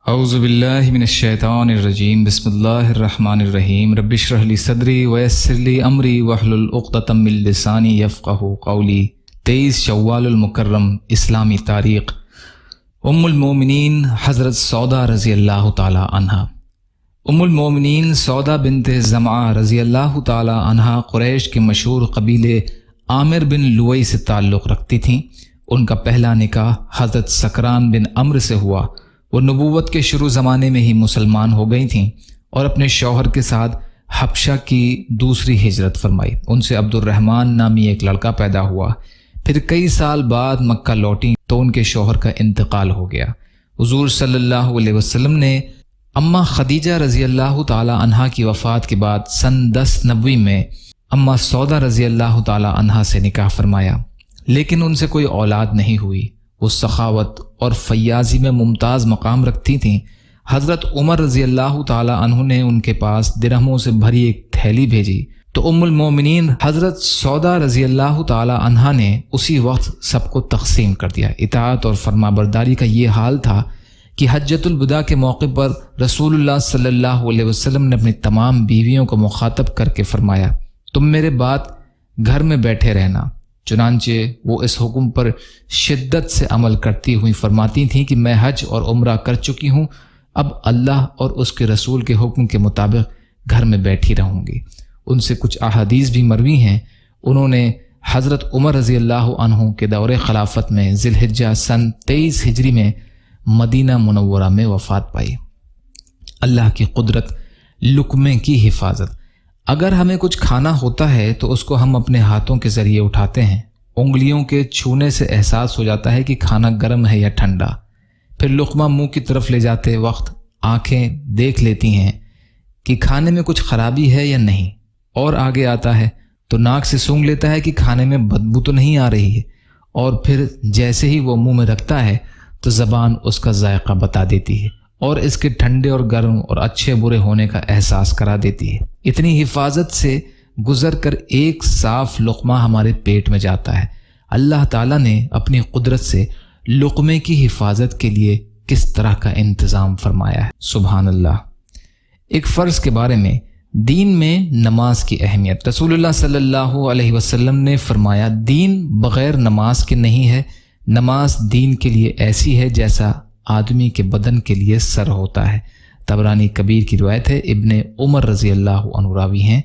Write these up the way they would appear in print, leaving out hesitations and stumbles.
اعوذ باللہ من الشیطان الرجیم بسم اللہ الرحمن الرحیم رب اشرح لی صدری ویسر لی امری واحلل عقدۃ من لسانی یفقہوا قولی 23 شوال المکرم اسلامی تاریخ۔ ام المومنین حضرت سودا رضی اللہ تعالی عنہا۔ ام المومنین سودا بنت زمعہ رضی اللہ تعالی عنہا قریش کے مشہور قبیلے عامر بن لوئی سے تعلق رکھتی تھیں۔ ان کا پہلا نکاح حضرت سکران بن عمرو سے ہوا۔ وہ نبوت کے شروع زمانے میں ہی مسلمان ہو گئی تھیں اور اپنے شوہر کے ساتھ حبشہ کی دوسری ہجرت فرمائی۔ ان سے عبد الرحمن نامی ایک لڑکا پیدا ہوا۔ پھر کئی سال بعد مکہ لوٹیں تو ان کے شوہر کا انتقال ہو گیا۔ حضور صلی اللہ علیہ وسلم نے اماں خدیجہ رضی اللہ تعالی عنہا کی وفات کے بعد سن 10 نبوی میں اماں سودا رضی اللہ تعالی عنہا سے نکاح فرمایا، لیکن ان سے کوئی اولاد نہیں ہوئی۔ وہ سخاوت اور فیاضی میں ممتاز مقام رکھتی تھیں۔ حضرت عمر رضی اللہ تعالی عنہ نے ان کے پاس درہموں سے بھری ایک تھیلی بھیجی تو ام المومنین حضرت سودا رضی اللہ تعالی عنہا نے اسی وقت سب کو تقسیم کر دیا۔ اطاعت اور فرما برداری کا یہ حال تھا کہ حجۃ الوداع کے موقع پر رسول اللہ صلی اللہ علیہ وسلم نے اپنی تمام بیویوں کو مخاطب کر کے فرمایا، تم میرے بعد گھر میں بیٹھے رہنا۔ چنانچہ وہ اس حکم پر شدت سے عمل کرتی ہوئی فرماتی تھیں کہ میں حج اور عمرہ کر چکی ہوں، اب اللہ اور اس کے رسول کے حکم کے مطابق گھر میں بیٹھی رہوں گی۔ ان سے کچھ احادیث بھی مروی ہیں۔ انہوں نے حضرت عمر رضی اللہ عنہ کے دور خلافت میں ذی الحجہ سن 23 ہجری میں مدینہ منورہ میں وفات پائی۔ اللہ کی قدرت، لقمے کی حفاظت۔ اگر ہمیں کچھ کھانا ہوتا ہے تو اس کو ہم اپنے ہاتھوں کے ذریعے اٹھاتے ہیں۔ انگلیوں کے چھونے سے احساس ہو جاتا ہے کہ کھانا گرم ہے یا ٹھنڈا۔ پھر لقمہ منہ کی طرف لے جاتے وقت آنکھیں دیکھ لیتی ہیں کہ کھانے میں کچھ خرابی ہے یا نہیں، اور آگے آتا ہے تو ناک سے سونگھ لیتا ہے کہ کھانے میں بدبو تو نہیں آ رہی ہے، اور پھر جیسے ہی وہ منہ میں رکھتا ہے تو زبان اس کا ذائقہ بتا دیتی ہے اور اس کے ٹھنڈے اور گرم اور اچھے برے ہونے کا احساس کرا دیتی ہے۔ اتنی حفاظت سے گزر کر ایک صاف لقمہ ہمارے پیٹ میں جاتا ہے۔ اللہ تعالیٰ نے اپنی قدرت سے لقمے کی حفاظت کے لیے کس طرح کا انتظام فرمایا ہے، سبحان اللہ۔ ایک فرض کے بارے میں، دین میں نماز کی اہمیت۔ رسول اللہ صلی اللہ علیہ وسلم نے فرمایا، دین بغیر نماز کے نہیں ہے۔ نماز دین کے لیے ایسی ہے جیسا آدمی کے بدن کے لیے سر ہوتا ہے۔ طبرانی کبیر کی روایت ہے، ابن عمر رضی اللہ عنہ راوی ہیں۔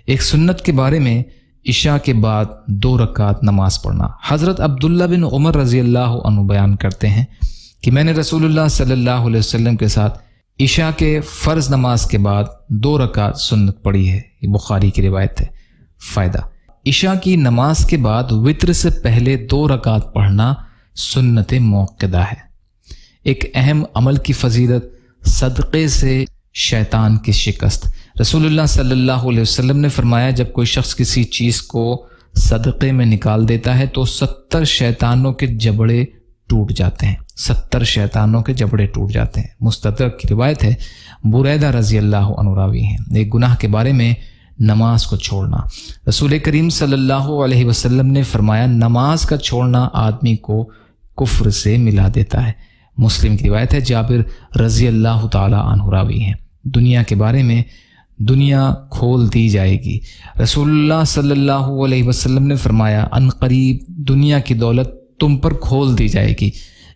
ایک سنت کے بارے میں، عشاء کے بعد 2 رکعت نماز پڑھنا۔ حضرت عبداللہ بن عمر رضی اللہ عنہ بیان کرتے ہیں کہ میں نے رسول اللہ صلی اللہ علیہ وسلم کے ساتھ عشاء کے فرض نماز کے بعد 2 رکعت سنت پڑھی ہے۔ یہ بخاری کی روایت ہے۔ فائدہ: عشاء کی نماز کے بعد وتر سے پہلے 2 رکعت پڑھنا سنت موقدہ ہے۔ ایک اہم عمل کی فضیلت، صدقے سے شیطان کی شکست۔ رسول اللہ صلی اللہ علیہ وسلم نے فرمایا، جب کوئی شخص کسی چیز کو صدقے میں نکال دیتا ہے تو 70 شیطانوں کے جبڑے ٹوٹ جاتے ہیں۔ 70 شیطانوں کے جبڑے ٹوٹ جاتے ہیں۔ مستدرک کی روایت ہے، بریدہ رضی اللہ عنہ راوی ہیں۔ ایک گناہ کے بارے میں، نماز کو چھوڑنا۔ رسول کریم صلی اللہ علیہ وسلم نے فرمایا، نماز کا چھوڑنا آدمی کو کفر سے ملا دیتا ہے۔ مسلم کی روایت ہے، جابر رضی اللہ تعالی عنہ راوی ہیں۔ دنیا کے بارے میں، دنیا کھول دی جائے گی۔ رسول اللہ صلی اللہ علیہ وسلم نے فرمایا، ان قریب دنیا کی دولت تم پر کھول دی جائے گی،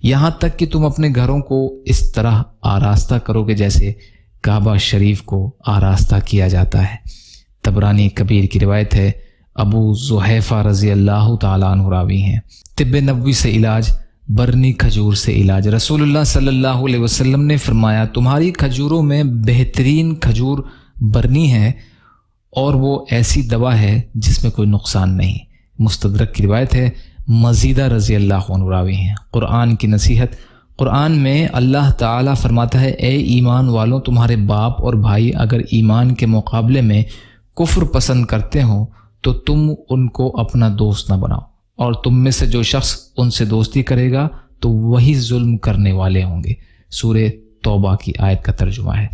یہاں تک کہ تم اپنے گھروں کو اس طرح آراستہ کرو گے جیسے کعبہ شریف کو آراستہ کیا جاتا ہے۔ طبرانی کبیر کی روایت ہے، ابو زحیفہ رضی اللہ تعالی عنہ راوی ہیں۔ طب نبوی سے علاج، برنی کھجور سے علاج۔ رسول اللہ صلی اللہ علیہ وسلم نے فرمایا، تمہاری کھجوروں میں بہترین کھجور برنی ہے، اور وہ ایسی دوا ہے جس میں کوئی نقصان نہیں۔ مستدرک کی روایت ہے، مزیدہ رضی اللہ عنہ راوی ہیں۔ قرآن کی نصیحت۔ قرآن میں اللہ تعالیٰ فرماتا ہے، اے ایمان والوں، تمہارے باپ اور بھائی اگر ایمان کے مقابلے میں کفر پسند کرتے ہوں تو تم ان کو اپنا دوست نہ بناؤ، اور تم میں سے جو شخص ان سے دوستی کرے گا تو وہی ظلم کرنے والے ہوں گے۔ سورہ توبہ کی آیت کا ترجمہ ہے۔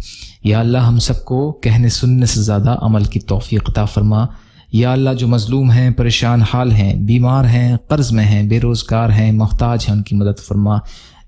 یا اللہ ہم سب کو کہنے سننے سے زیادہ عمل کی توفیق عطا فرما۔ یا اللہ جو مظلوم ہیں، پریشان حال ہیں، بیمار ہیں، قرض میں ہیں، بے روزگار ہیں، محتاج ہیں، ان کی مدد فرما۔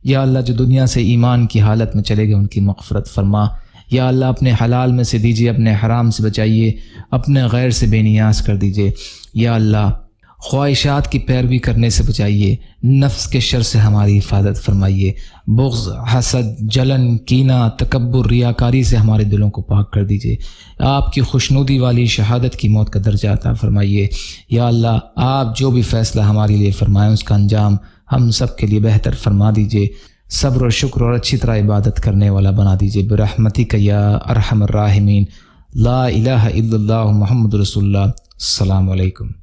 یا اللہ جو دنیا سے ایمان کی حالت میں چلے گئے ان کی مغفرت فرما۔ یا اللہ اپنے حلال میں سے دیجیے، اپنے حرام سے بچائیے، اپنے غیر سے بے نیاز کر دیجیے۔ یا اللہ خواہشات کی پیروی کرنے سے بچائیے، نفس کے شر سے ہماری حفاظت فرمائیے، بغض، حسد، جلن، کینہ، تکبر، ریاکاری سے ہمارے دلوں کو پاک کر دیجیے۔ آپ کی خوشنودی والی شہادت کی موت کا درجہ عطا فرمائیے۔ یا اللہ آپ جو بھی فیصلہ ہمارے لیے فرمائیں اس کا انجام ہم سب کے لیے بہتر فرما دیجیے، صبر اور شکر اور اچھی طرح عبادت کرنے والا بنا دیجیے برحمتک یا ارحم الراحمین۔ لا الہ الا اللہ محمد رسول اللہ۔ السلام علیکم۔